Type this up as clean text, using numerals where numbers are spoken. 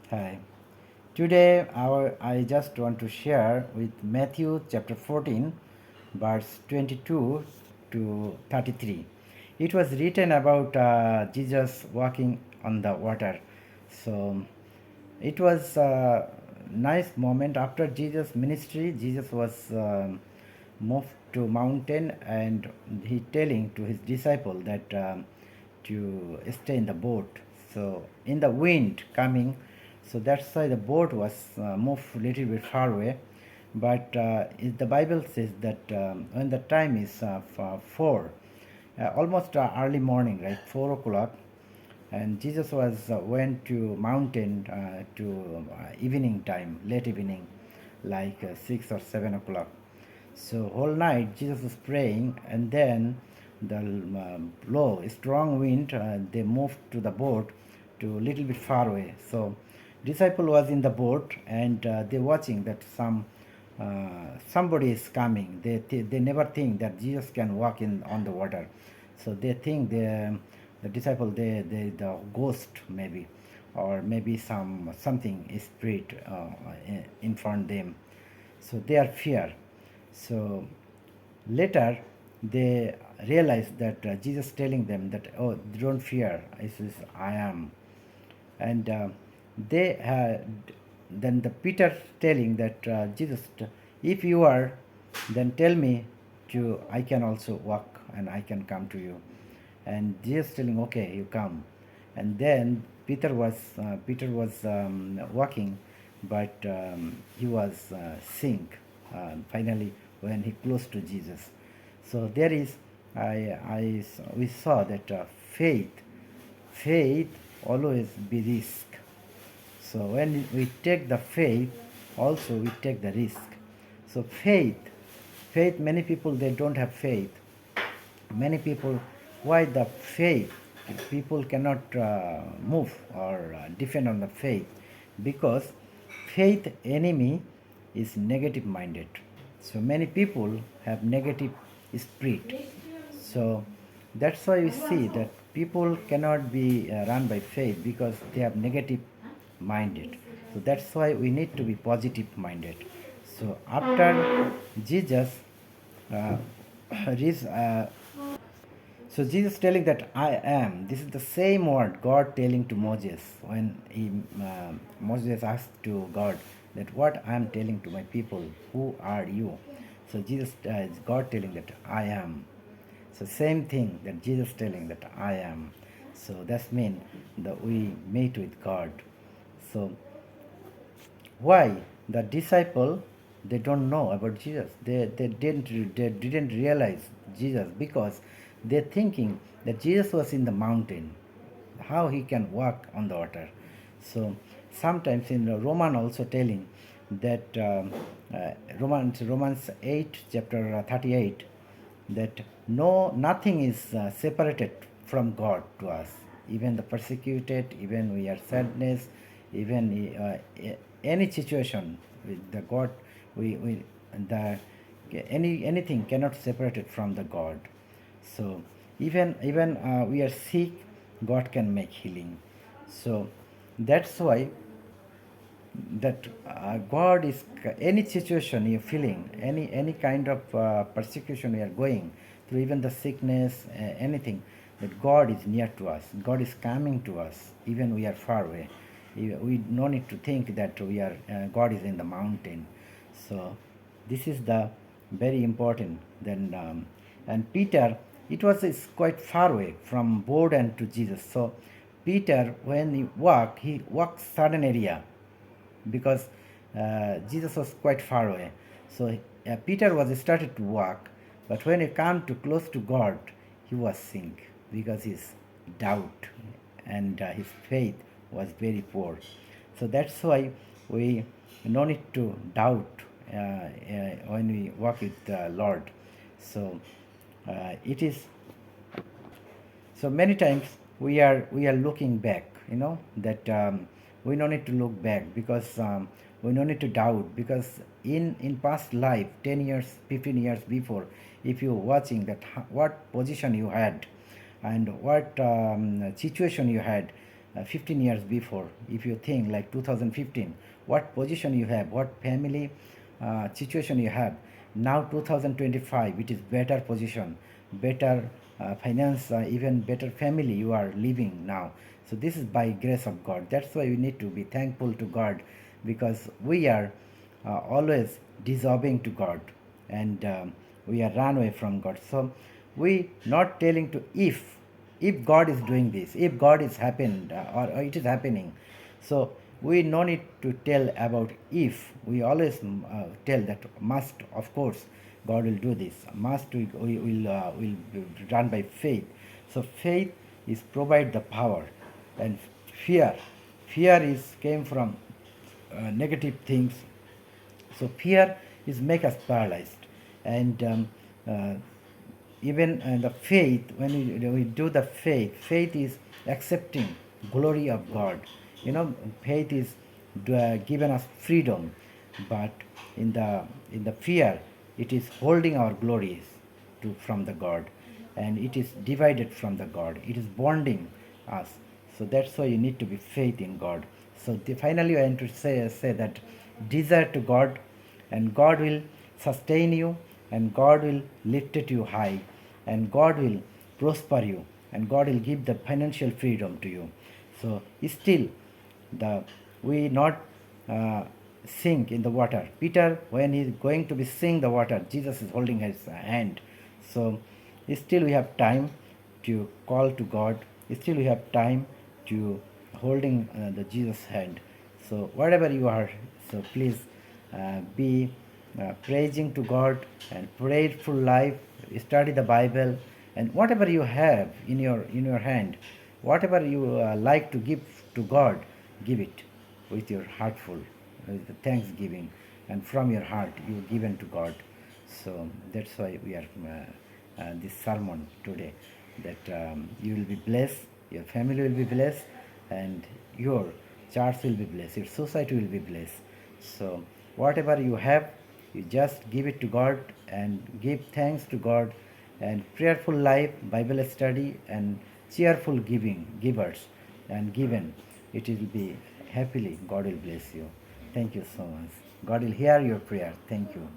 Hi. Today I just want to share with Matthew chapter 14 verse 22 to 33. It was written about Jesus walking on the water. So it was a nice moment after Jesus ministry. Jesus was moved to mountain and he telling to his disciple that to stay in the boat. So in the wind coming, so that's why the boat was moved a little bit far away. But the Bible says that when the time is 4, almost early morning, right, 4 o'clock, and Jesus was went to mountain to evening time, late evening, like 6 or 7 o'clock. So whole night Jesus was praying, and then the low strong wind they moved to the boat to a little bit far away. So disciple was in the boat, and they watching that somebody is coming. They never think that Jesus can walk in on the water, so they think the disciple the ghost maybe, or maybe something is spirit in front them, so they are fear. So later they realize that Jesus telling them that, oh, don't fear, I says I am. And they then the Peter telling that Jesus, if you are, then tell me to, I can also walk and I can come to you. And Jesus telling, okay, you come. And then Peter was walking, but he was sink finally when he close to Jesus. So there is, we saw that faith always be risk. So when we take the faith, also we take the risk. So faith, many people they don't have faith. Many people, why the faith? People cannot move or depend on the faith, because faith enemy is negative minded. So many people have negative spirit. So that's why we see that people cannot be run by faith because they have negative minded. So that's why we need to be positive minded. So after Jesus uh, so Jesus telling that I am. This is the same word God telling to Moses when Moses asked to God that what I am telling to my people. Who are you? So God telling that I am. So same thing that Jesus telling that I am. So that's mean that we meet with God. So why the disciple they don't know about Jesus, they didn't realize Jesus because they're thinking that Jesus was in the mountain, how he can walk on the water. So sometimes in the Roman also telling that Romans 8 chapter 38, that no nothing is separated from God to us, even the persecuted, even we are sadness, even any situation with the God, we the anything cannot separate it from the God. So even we are sick, God can make healing. So that's why that God is any situation you're feeling, any kind of persecution we are going through, even the sickness, anything, that God is near to us. God is coming to us, even we are far away. We no need to think that we are God is in the mountain. So this is the very important. Then and Peter, it was is quite far away from board and to Jesus. So Peter, when he walked certain area, because Jesus was quite far away. So Peter was started to walk, but when he came to close to God, he was sink because his doubt and his faith was very poor. So that's why we no need to doubt when we walk with the Lord. So it is, so many times we are looking back, that we don't need to look back, because we don't need to doubt, because in past life 10 years 15 years before, if you watching that what position you had and what situation you had, 15 years before, if you think like 2015, what position you have, what family situation you have. Now 2025, it is better position, better finance, even better family you are living now. So this is by grace of God. That's why we need to be thankful to God, because we are always disobeying to God, and we are run away from God. So we not telling to if God is doing this, if God is happened, or it is happening. So we no need to tell about if. We always tell that must, of course, God will do this. Must, we will run by faith. So faith is provide the power, and fear, fear is came from negative things. So fear is make us paralyzed, and uh, even the faith, when we do the faith, faith is accepting glory of God. Faith is given us freedom, but in the fear, it is holding our glories from the God, and it is divided from the God. It is bonding us. So that's why you need to be faith in God. So finally, I want to say that desire to God, and God will sustain you, and God will lift it you high, and God will prosper you, and God will give the financial freedom to you. So still, the we not sink in the water. Peter, when he's going to be sink the water, Jesus is holding his hand. So still we have time to call to God. Still we have time to holding the Jesus hand. So whatever you are, so please be praising to God and prayerful life. Study the Bible, and whatever you have in your hand, whatever you like to give to God, give it with your heartful, with the thanksgiving, and from your heart you given to God. So that's why we are this sermon today, that you will be blessed, your family will be blessed, and your church will be blessed, your society will be blessed. So whatever you have, you just give it to God, and give thanks to God, and prayerful life, Bible study, and cheerful givers, and given, it will be happily, God will bless you. Thank you so much. God will hear your prayer. Thank you.